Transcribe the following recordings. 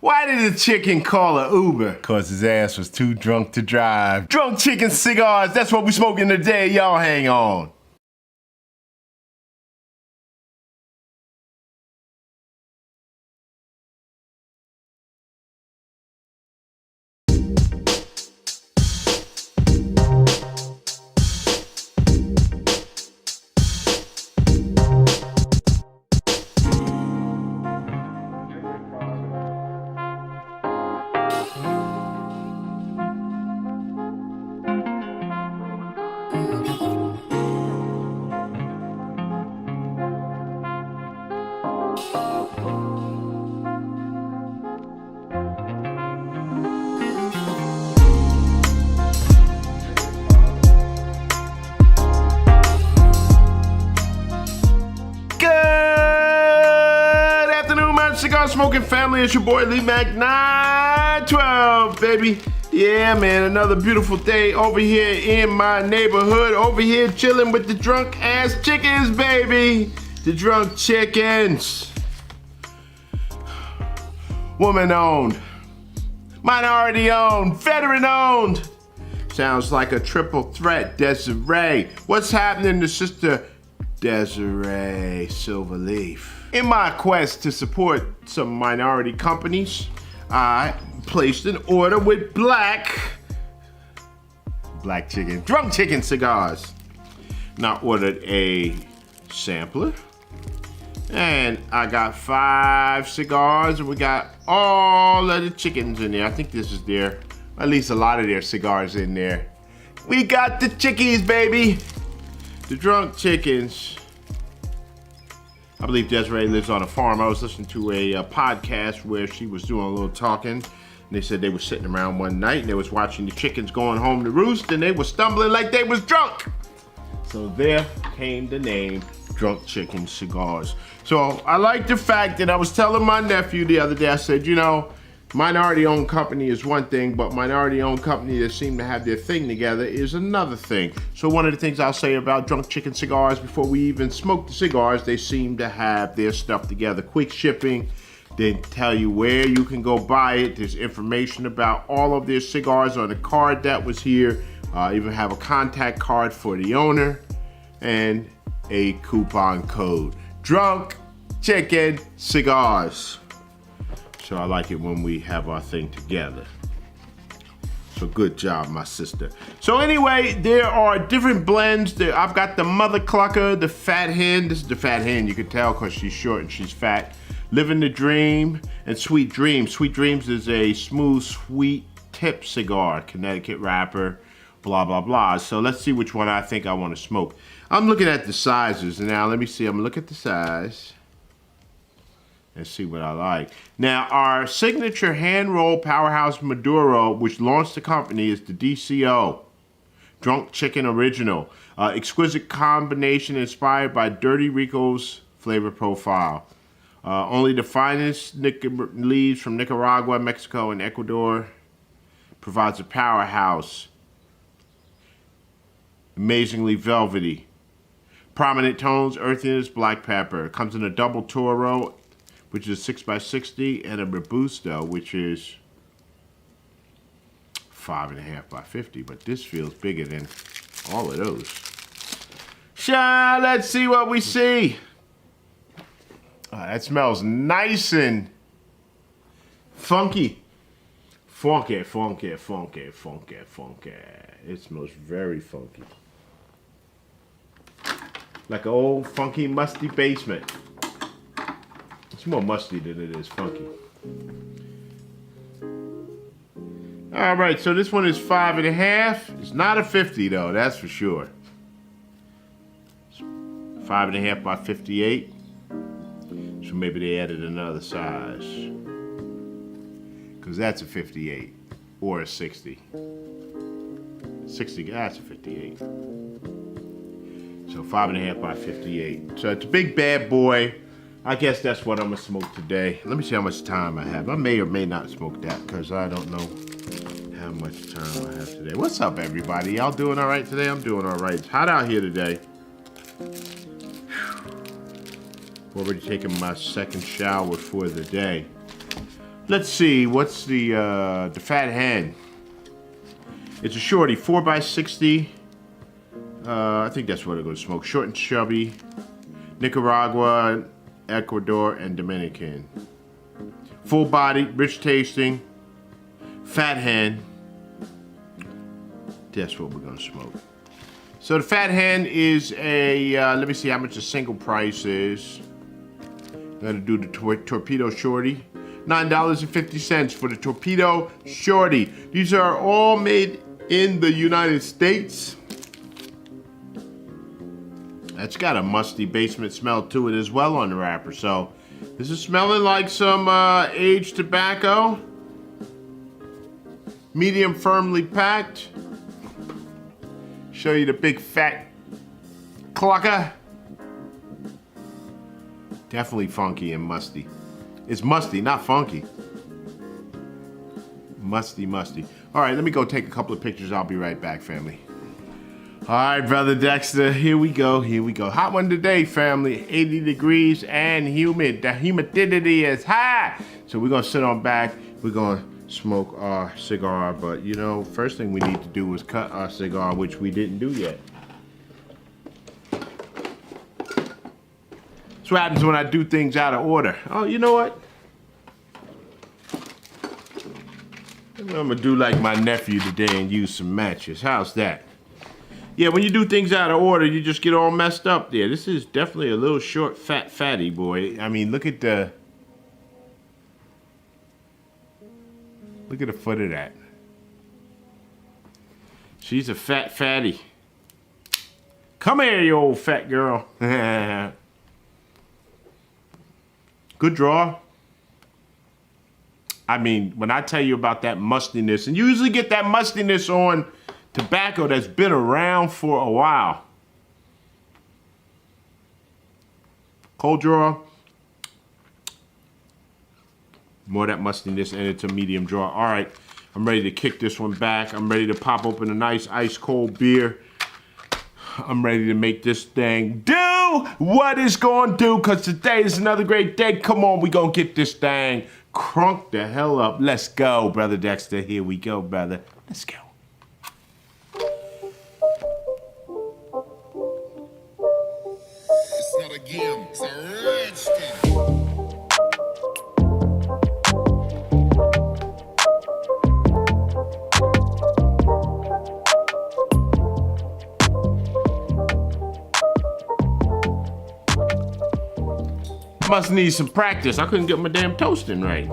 Why did the chicken call a Uber? Cause his ass was too drunk to drive. Drunk chicken cigars, that's what we smoking today, y'all hang on. Cigar smoking family, it's your boy LeeMack912, baby. Yeah, man, another beautiful day over here in my neighborhood, over here chilling with the drunk ass chickens, baby. The drunk chickens. Woman owned, minority owned, veteran owned. Sounds like a triple threat, Desiree. What's happening to Sister Desiree Silverleaf? In my quest to support some minority companies, I placed an order with Drunk Chicken Cigars. Now ordered a sampler, and I got 5 cigars, and we got all of the chickens in there. I think this is at least a lot of their cigars in there. We got the chickies, baby. The drunk chickens. I believe Desiree lives on a farm. I was listening to a podcast where she was doing a little talking. And they said they were sitting around one night and they was watching the chickens going home to roost, and they were stumbling like they was drunk. So there came the name Drunk Chicken Cigars. So I like the fact that I was telling my nephew the other day, I said, you know, minority-owned company is one thing, but minority-owned company that seem to have their thing together is another thing. So one of the things I'll say about Drunk Chicken Cigars, before we even smoke the cigars, they seem to have their stuff together. Quick shipping, they tell you where you can go buy it. There's information about all of their cigars on the card that was here. Even have a contact card for the owner and a coupon code. Drunk Chicken Cigars. So I like it when we have our thing together. So good job, my sister. So anyway, there are different blends. I've got the Mother Clucker, the Fat Hen. This is the Fat Hen, you can tell because she's short and she's fat. Living the Dream and Sweet Dreams. Sweet Dreams is a smooth, sweet tip cigar, Connecticut wrapper, blah, blah, blah. So let's see which one I think I want to smoke. I'm looking at the sizes. Now let me see, I'm gonna look at the size and see what I like. Now, our signature hand-rolled Powerhouse Maduro, which launched the company, is the DCO, Drunk Chicken Original. Exquisite combination inspired by Dirty Rico's flavor profile. Only the finest leaves from Nicaragua, Mexico, and Ecuador. Provides a powerhouse. Amazingly velvety. Prominent tones, earthiness, black pepper. Comes in a double Toro, which is 6x60, and a Robusto, which is 5.5x50, but this feels bigger than all of those. Let's see what we see. That smells nice and funky. Funky, funky, funky, funky, funky. It smells very funky. Like an old funky musty basement. It's more musty than it is funky. All right, so this one is 5.5. It's not a 50 though, that's for sure. 5.5x58. So maybe they added another size. Because that's a 58 or a 60. 60, that's a 58. So 5.5x58. So it's a big bad boy. I guess that's what I'm gonna smoke today. Let me see how much time I have. I may or may not smoke that because I don't know how much time I have today. What's up, everybody? Y'all doing all right today? I'm doing all right. It's hot out here today. Already taking my second shower for the day. Let's see, what's the Fat Hen? It's a shorty, 4x60. I think that's what I'm gonna smoke. Short and chubby. Nicaragua, Ecuador, and Dominican. Full body, rich tasting. Fat Hen. That's what we're gonna smoke. So the Fat Hen is a, let me see how much the single price is. I'm gonna do the Torpedo Shorty. $9.50 for the Torpedo Shorty. These are all made in the United States. That's got a musty basement smell to it as well on the wrapper. So this is smelling like some aged tobacco. Medium firmly packed. Show you the big fat clucker. Definitely funky and musty. It's musty, not funky. Musty, musty. All right, let me go take a couple of pictures. I'll be right back, family. All right, Brother Dexter, here we go, here we go. Hot one today, family. 80 degrees and humid. The humidity is high. So we're gonna sit on back. We're gonna smoke our cigar. But you know, first thing we need to do is cut our cigar, which we didn't do yet. That's what happens when I do things out of order. Oh, you know what? I'm gonna do like my nephew today and use some matches. How's that? Yeah, when you do things out of order, you just get all messed up there. This is definitely a little short, fatty boy. I mean, look at the foot of that. She's a fatty. Come here, you old fat girl. Good draw. I mean, when I tell you about that mustiness, and you usually get that mustiness on tobacco that's been around for a while. Cold draw. More of that mustiness, and it's a medium draw. All right, I'm ready to kick this one back. I'm ready to pop open a nice ice cold beer. I'm ready to make this thing do what it's gonna do, because today is another great day. Come on, we gonna get this thing crunk the hell up. Let's go, Brother Dexter. Here we go, brother. Let's go. It's not a game, it's a rich thing. Must need some practice. I couldn't get my damn toasting right.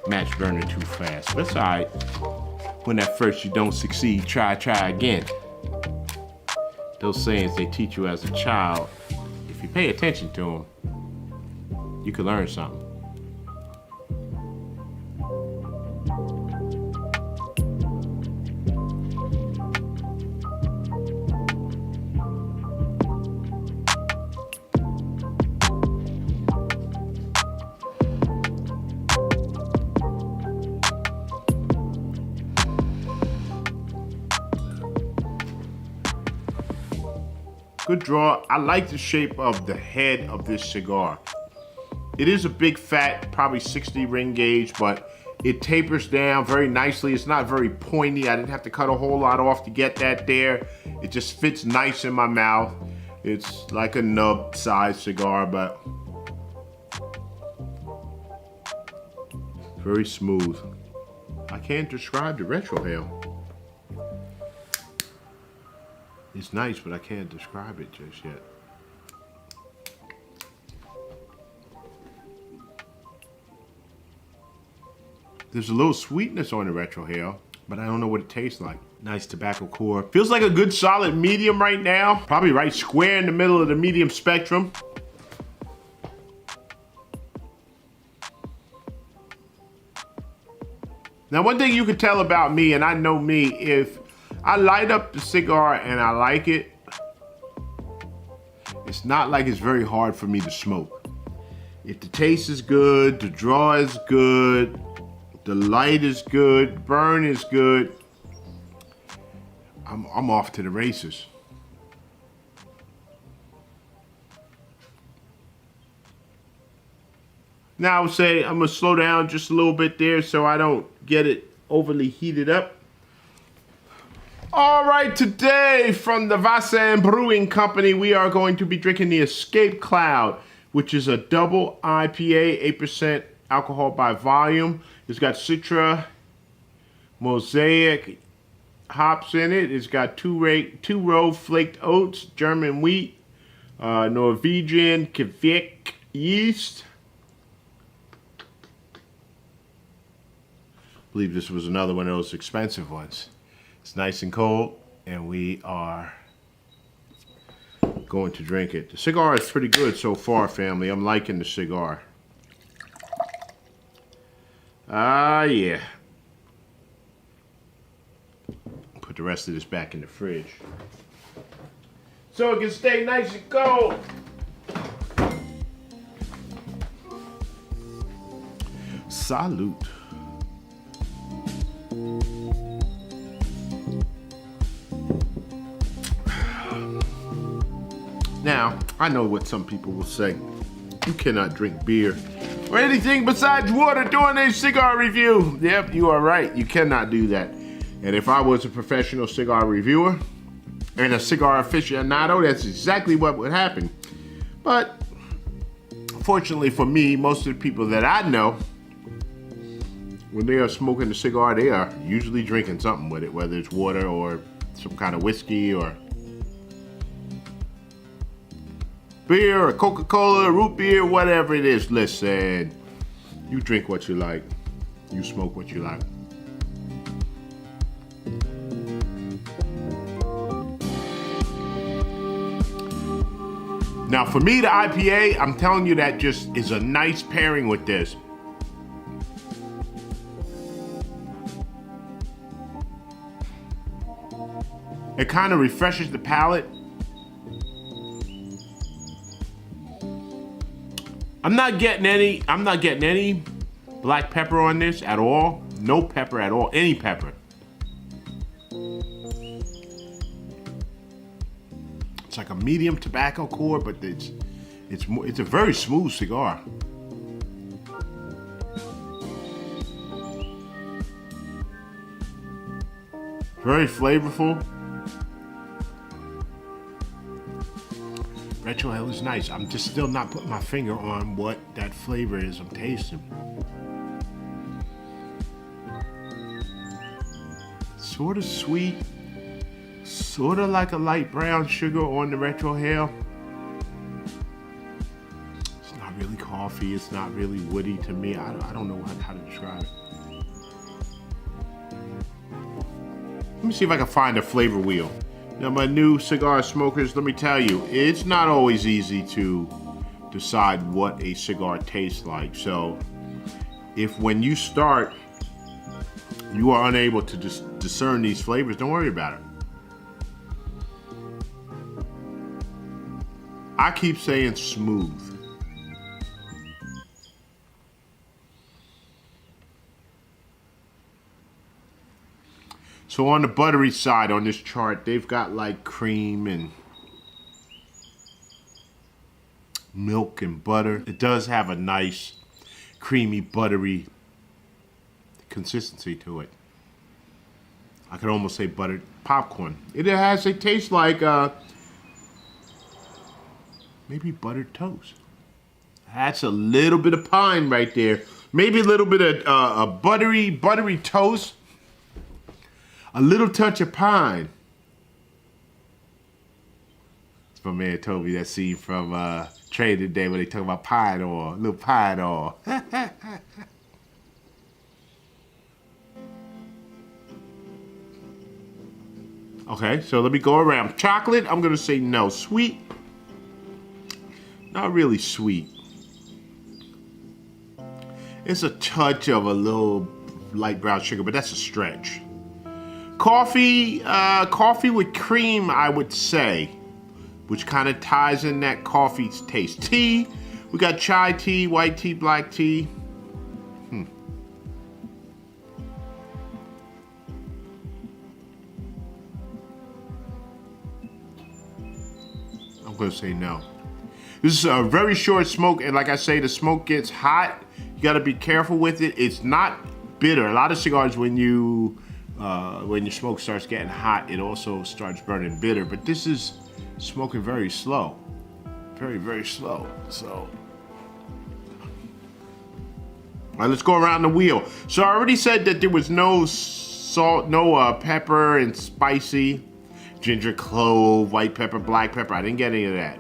Match burning too fast. That's all right. When at first you don't succeed, try again. Those sayings they teach you as a child, if you pay attention to them, you can learn something. Good draw. I like the shape of the head of this cigar. It is a big fat, probably 60 ring gauge, but it tapers down very nicely. It's not very pointy. I didn't have to cut a whole lot off to get that there. It just fits nice in my mouth. It's like a nub size cigar, but very smooth. I can't describe the retrohale. It's nice, but I can't describe it just yet. There's a little sweetness on the retrohale, but I don't know what it tastes like. Nice tobacco core. Feels like a good solid medium right now. Probably right square in the middle of the medium spectrum. Now, one thing you can tell about me, and I know me, if I light up the cigar and I like it, it's not like it's very hard for me to smoke. If the taste is good, the draw is good, the light is good, burn is good, I'm off to the races. Now I would say I'm gonna slow down just a little bit there so I don't get it overly heated up. All right, today from the Vasen Brewing Company, we are going to be drinking the Escape Cloud, which is a double IPA, 8% alcohol by volume. It's got Citra, Mosaic hops in it. It's got two-row flaked oats, German wheat, Norwegian Kvik yeast. I believe this was another one of those expensive ones. It's nice and cold, and we are going to drink it. The cigar is pretty good so far, family. I'm liking the cigar. Yeah. Put the rest of this back in the fridge so it can stay nice and cold. Salute. Now, I know what some people will say. You cannot drink beer or anything besides water during a cigar review. Yep, you are right. You cannot do that. And if I was a professional cigar reviewer and a cigar aficionado, that's exactly what would happen. But fortunately for me, most of the people that I know, when they are smoking a cigar, they are usually drinking something with it, whether it's water or some kind of whiskey or beer or Coca-Cola, root beer, whatever it is. Listen, you drink what you like. You smoke what you like. Now for me, the IPA, I'm telling you, that just is a nice pairing with this. It kind of refreshes the palate. I'm not getting any black pepper on this at all. No pepper at all, any pepper. It's like a medium tobacco core, but it's a very smooth cigar. Very flavorful. Retrohale is nice. I'm just still not putting my finger on what that flavor is I'm tasting. Sort of sweet, sort of like a light brown sugar on the retrohale. It's not really coffee. It's not really woody to me. I don't know how to describe it. Let me see if I can find a flavor wheel. Now, my new cigar smokers, let me tell you, it's not always easy to decide what a cigar tastes like. So, if when you start, you are unable to discern these flavors, don't worry about it. I keep saying smooth. So on the buttery side on this chart, they've got like cream and milk and butter. It does have a nice creamy, buttery consistency to it. I could almost say buttered popcorn. It has a taste like maybe buttered toast. That's a little bit of pine right there. Maybe a little bit of a buttery toast. A little touch of pine. That's my man told me that scene from Training Day when they talk about pine oil, a little pine oil. Okay, so let me go around. Chocolate, I'm gonna say no. Sweet, not really sweet. It's a touch of a little light brown sugar, but that's a stretch. Coffee with cream, I would say, which kind of ties in that coffee taste. Tea, we got chai tea, white tea, black tea. I'm gonna say no. This is a very short smoke, and like I say, the smoke gets hot. You got to be careful with it. It's not bitter. A lot of cigars, when your smoke starts getting hot, it also starts burning bitter. But this is smoking very slow, very, very slow. So, all right, let's go around the wheel. So I already said that there was no salt, no pepper and spicy, ginger, clove, white pepper, black pepper. I didn't get any of that.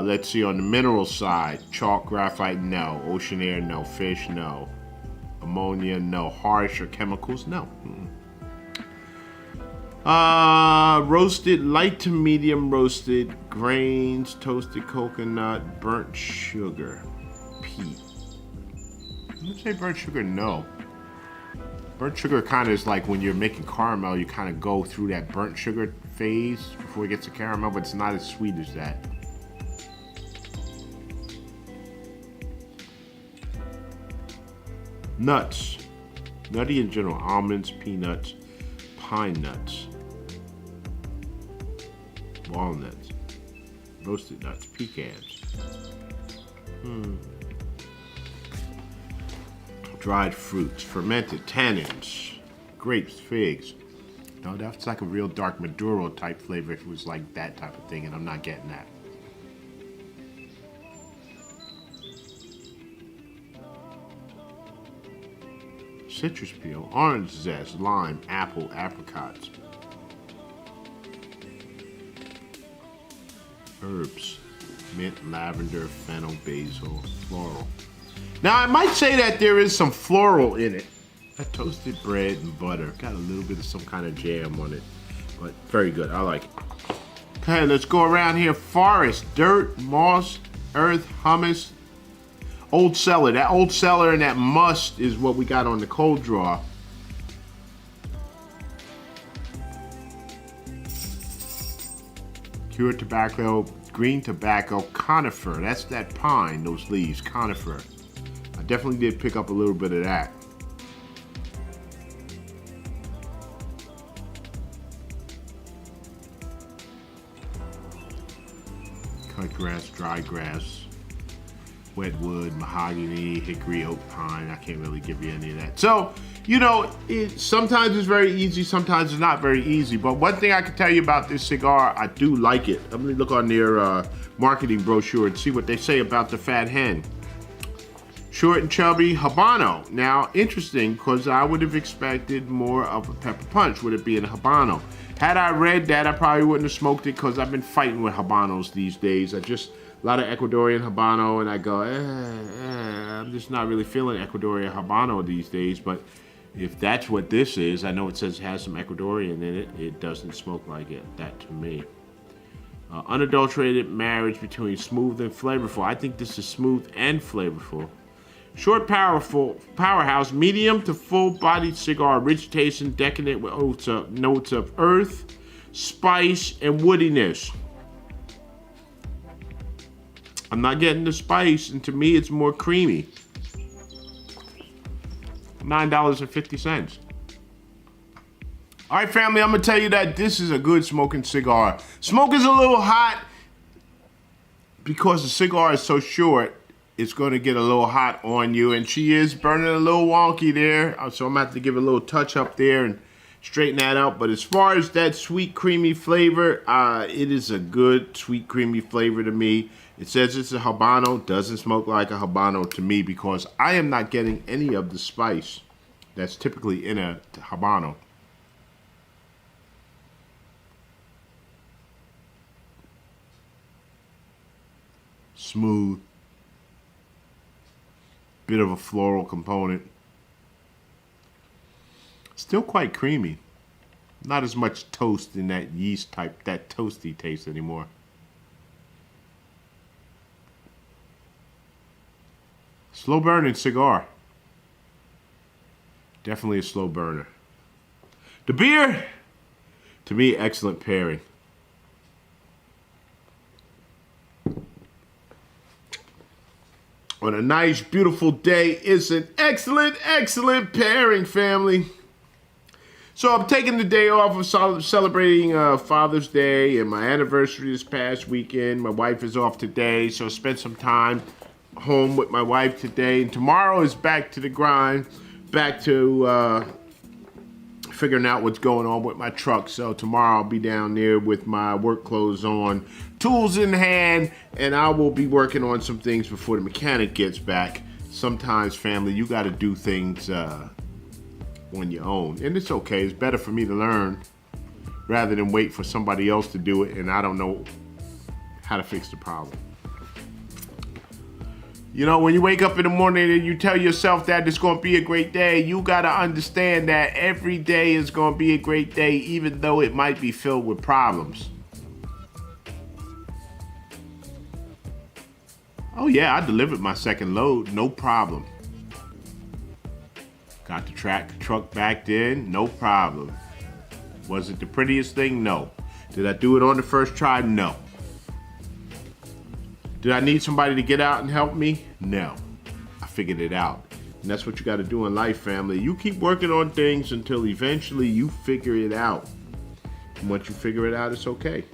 Let's see, on the mineral side, chalk, graphite, no. Ocean air, no. Fish, no. Ammonia, no. Harsh or chemicals, no. Roasted, light to medium roasted, grains, toasted coconut, burnt sugar, peat. Let's say burnt sugar, no. Burnt sugar kind of is like when you're making caramel, you kind of go through that burnt sugar phase before it gets to caramel, but it's not as sweet as that. Nuts. Nutty in general. Almonds, peanuts, pine nuts, walnuts, roasted nuts, pecans. Dried fruits, fermented tannins, grapes, figs. No, that's like a real dark Maduro type flavor if it was like that type of thing, and I'm not getting that. Citrus peel, orange zest, lime, apple, apricots. Herbs, mint, lavender, fennel, basil, floral. Now I might say that there is some floral in it. That toasted bread and butter. Got a little bit of some kind of jam on it. But very good, I like it. Okay, let's go around here. Forest, dirt, moss, earth, humus, old cellar. That old cellar and that must is what we got on the cold draw. Cured tobacco, green tobacco, conifer. That's that pine, those leaves, conifer. I definitely did pick up a little bit of that. Cut grass, dry grass, wet wood, mahogany, hickory, oak, pine. I can't really give you any of that. So, you know, sometimes it's very easy, sometimes it's not very easy. But one thing I can tell you about this cigar, I do like it. I'm gonna look on their marketing brochure and see what they say about the Fat Hen. Short and chubby, Habano. Now, interesting, because I would have expected more of a pepper punch with it being a Habano. Had I read that, I probably wouldn't have smoked it, because I've been fighting with Habanos these days. A lot of Ecuadorian Habano, and I go, I'm just not really feeling Ecuadorian Habano these days. But if that's what this is, I know it says it has some Ecuadorian in it. It doesn't smoke like that to me. Unadulterated marriage between smooth and flavorful. I think this is smooth and flavorful. Short, powerful, powerhouse, medium to full-bodied cigar, rich taste and decadent with notes of earth, spice, and woodiness. I'm not getting the spice, and to me, it's more creamy. $9.50. All right, family, I'm gonna tell you that this is a good smoking cigar. Smoke is a little hot because the cigar is so short. It's going to get a little hot on you, and she is burning a little wonky there, so I'm going to have to give it a little touch up there and straighten that out. But as far as that sweet creamy flavor, it is a good sweet creamy flavor to me. It says it's a Habano, doesn't smoke like a Habano to me because I am not getting any of the spice that's typically in a Habano. Smooth. Bit of a floral component. Still quite creamy. Not as much toast in that yeast type, that toasty taste anymore. Slow burning cigar. Definitely a slow burner. The beer, to me, excellent pairing. On a nice, beautiful day, it's an excellent, excellent pairing, family. So I'm taking the day off of celebrating Father's Day and my anniversary this past weekend. My wife is off today, so I spent some time home with my wife today. And tomorrow is back to the grind, back to figuring out what's going on with my truck. So tomorrow I'll be down there with my work clothes on, tools in hand, and I will be working on some things before the mechanic gets back. Sometimes, family, you got to do things on your own, and it's okay. It's better for me to learn rather than wait for somebody else to do it and I don't know how to fix the problem. You know, when you wake up in the morning and you tell yourself that it's going to be a great day, you got to understand that every day is going to be a great day, even though it might be filled with problems. Oh yeah, I delivered my second load, no problem. Got the truck backed in, no problem. Was it the prettiest thing? No. Did I do it on the first try? No. Did I need somebody to get out and help me? No. I figured it out. And that's what you got to do in life, family. You keep working on things until eventually you figure it out. And once you figure it out, it's okay.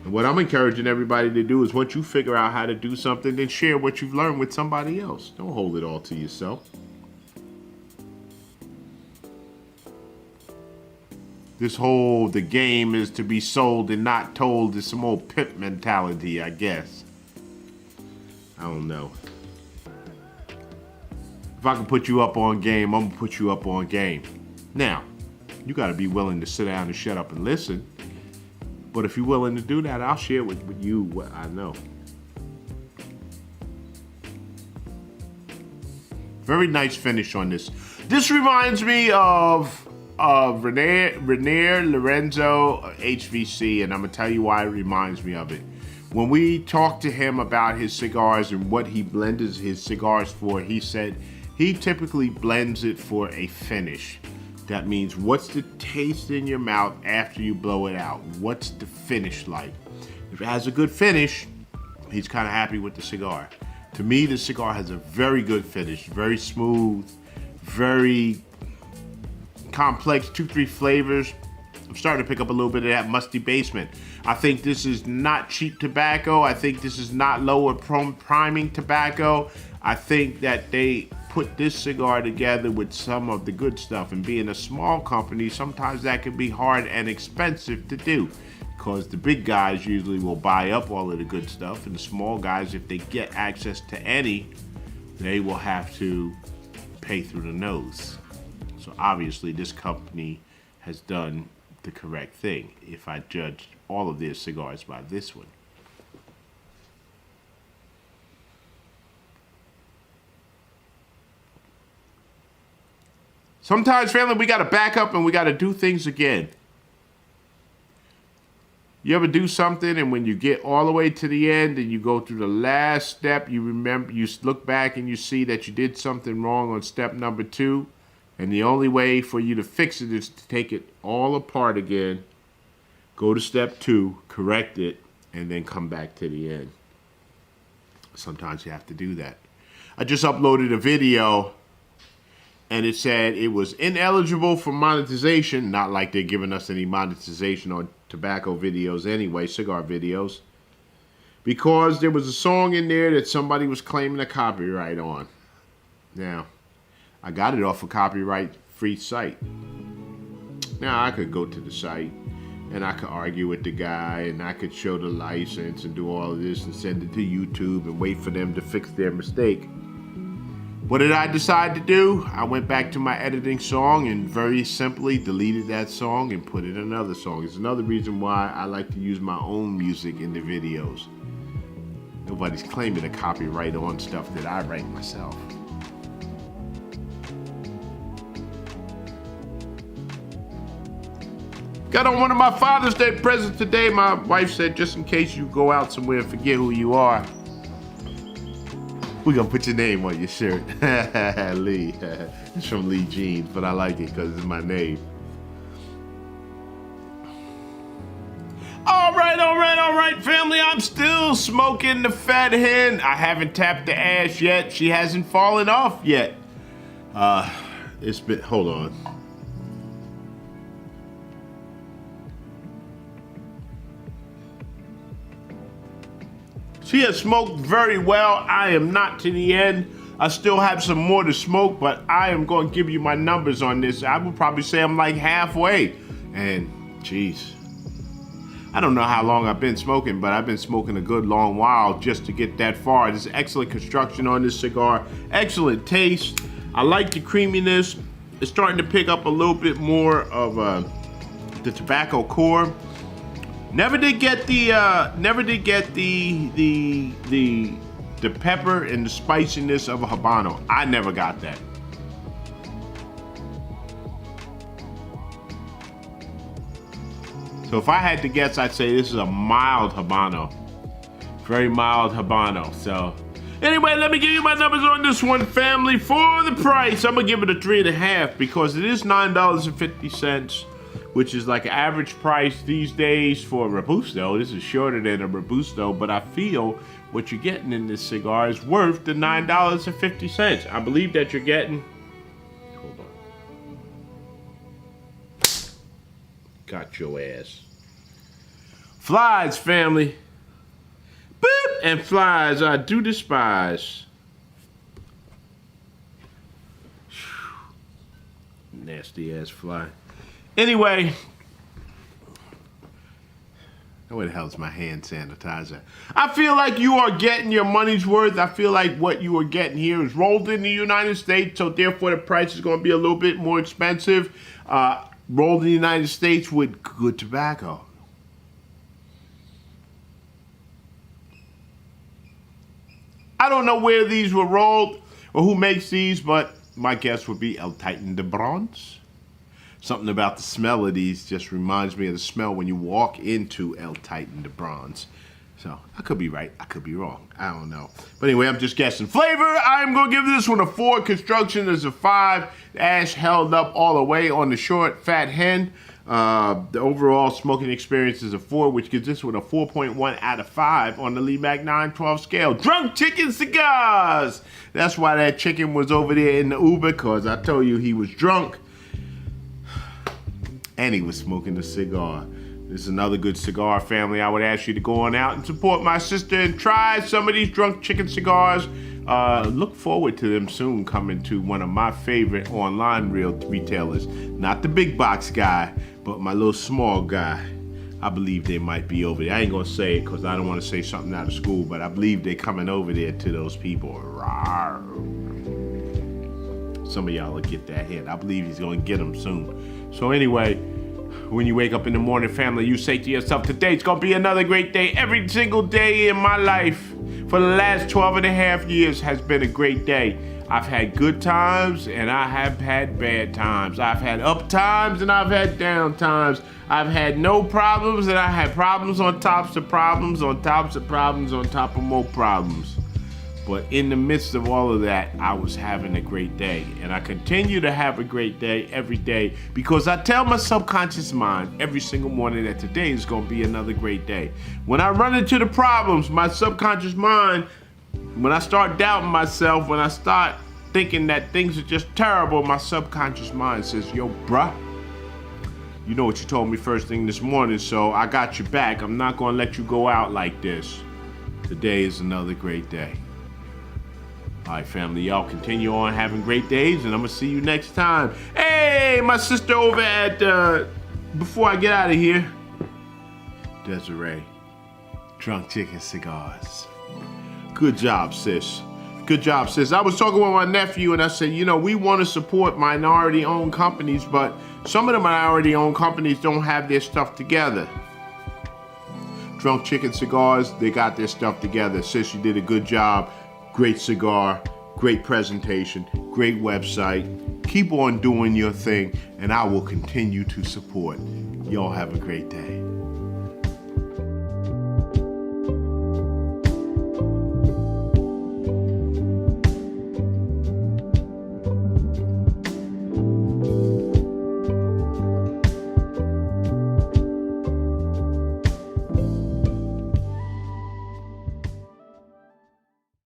And what I'm encouraging everybody to do is once you figure out how to do something, then share what you've learned with somebody else. Don't hold it all to yourself. This whole, the game is to be sold and not told, is some old pimp mentality, I guess. I don't know. If I can put you up on game, I'm gonna put you up on game. Now, you gotta be willing to sit down and shut up and listen. But if you're willing to do that, I'll share with you what I know. Very nice finish on this. This reminds me of Renier Lorenzo HVC, and I'm gonna tell you why it reminds me of it. When we talked to him about his cigars and what he blends his cigars for, he said he typically blends it for a finish. That means what's the taste in your mouth after you blow it out? What's the finish like? If it has a good finish, he's kind of happy with the cigar. To me, the cigar has a very good finish, very smooth, very complex, 2-3 flavors. I'm starting to pick up a little bit of that musty basement. I think this is not cheap tobacco. I think this is not lower priming tobacco. I think that they put this cigar together with some of the good stuff. And being a small company, sometimes that can be hard and expensive to do because the big guys usually will buy up all of the good stuff. And the small guys, if they get access to any, they will have to pay through the nose. So obviously this company has done the correct thing if I judged all of their cigars by this one. Sometimes, family, we got to back up and we got to do things again. You ever do something and when you get all the way to the end and you go through the last step, you remember, you look back and you see that you did something wrong on step number 2, and the only way for you to fix it is to take it all apart again, go to step 2, correct it, and then come back to the end. Sometimes you have to do that. I just uploaded a video and it said it was ineligible for monetization, not like they're giving us any monetization on tobacco videos anyway, cigar videos, because there was a song in there that somebody was claiming a copyright on. Now, I got it off a copyright-free site. Now, I could go to the site and I could argue with the guy and I could show the license and do all of this and send it to YouTube and wait for them to fix their mistake. What did I decide to do? I went back to my editing song and very simply deleted that song and put in another song. It's another reason why I like to use my own music in the videos. Nobody's claiming a copyright on stuff that I write myself. Got on one of my Father's Day presents today. My wife said, just in case you go out somewhere and forget who you are, we're gonna put your name on your shirt. Lee. It's from Lee Jeans, but I like it because it's my name. All right, family. I'm still smoking the Fat Hen. I haven't tapped the ash yet. She hasn't fallen off yet. It's been, hold on. She has smoked very well. I am not to the end. I still have some more to smoke, but I am going to give you my numbers on this. I would probably say I'm like halfway. And, geez, I don't know how long I've been smoking, but I've been smoking a good long while just to get that far. There's excellent construction on this cigar. Excellent taste. I like the creaminess. It's starting to pick up a little bit more of the tobacco core. Never did get the pepper and the spiciness of a Habano. I never got that. So if I had to guess, I'd say this is a mild Habano. Very mild Habano. So anyway, let me give you my numbers on this one, family. For the price, I'm gonna give it a 3.5 because it is $9.50. Which is like an average price these days for a Robusto. This is shorter than a Robusto, but I feel what you're getting in this cigar is worth the $9.50. I believe that you're getting, hold on. Got your ass. Flies, family. Boop! And flies I do despise. Nasty ass fly. Anyway, where the hell's my hand sanitizer? I feel like you are getting your money's worth. I feel like what you are getting here is rolled in the United States, so therefore the price is going to be a little bit more expensive. Rolled in the United States with good tobacco. I don't know where these were rolled or who makes these, but my guess would be El Titan de Bronze. Something about the smell of these just reminds me of the smell when you walk into El Titan de Bronze. So, I could be right, I could be wrong, I don't know. But anyway, I'm just guessing. Flavor, I'm going to give this one a 4. Construction is a 5. The ash held up all the way on the short Fat Hen. The overall smoking experience is a 4, which gives this one a 4.1 out of 5 on the LeeMack912 scale. Drunk Chicken Cigars! That's why that chicken was over there in the Uber, because I told you he was drunk. And he was smoking a cigar. This is another good cigar, family. I would ask you to go on out and support my sister and try some of these Drunk Chicken Cigars. Look forward to them soon coming to one of my favorite online retailers. Not the big box guy, but my little small guy. I believe they might be over there. I ain't gonna say it because I don't want to say something out of school, but I believe they're coming over there to those people. Rawr. Some of y'all will get that hit. I believe he's gonna get them soon. So anyway, when you wake up in the morning, family, you say to yourself, today's gonna be another great day. Every single day in my life for the last 12.5 years has been a great day. I've had good times and I have had bad times. I've had up times and I've had down times. I've had no problems and I had problems on tops of problems on tops of problems on top of more problems. But in the midst of all of that, I was having a great day. And I continue to have a great day every day because I tell my subconscious mind every single morning that today is going to be another great day. When I run into the problems, my subconscious mind, when I start doubting myself, when I start thinking that things are just terrible, my subconscious mind says, yo, bruh, you know what you told me first thing this morning, so I got your back. I'm not going to let you go out like this. Today is another great day. All right, family, y'all continue on having great days, and I'm going to see you next time. Hey, my sister over at, before I get out of here, Desiree, Drunk Chicken Cigars. Good job, sis. Good job, sis. I was talking with my nephew, and I said, you know, we want to support minority-owned companies, but some of the minority-owned companies don't have their stuff together. Drunk Chicken Cigars, they got their stuff together. Sis, you did a good job. Great cigar, great presentation, great website. Keep on doing your thing, and I will continue to support. Y'all have a great day.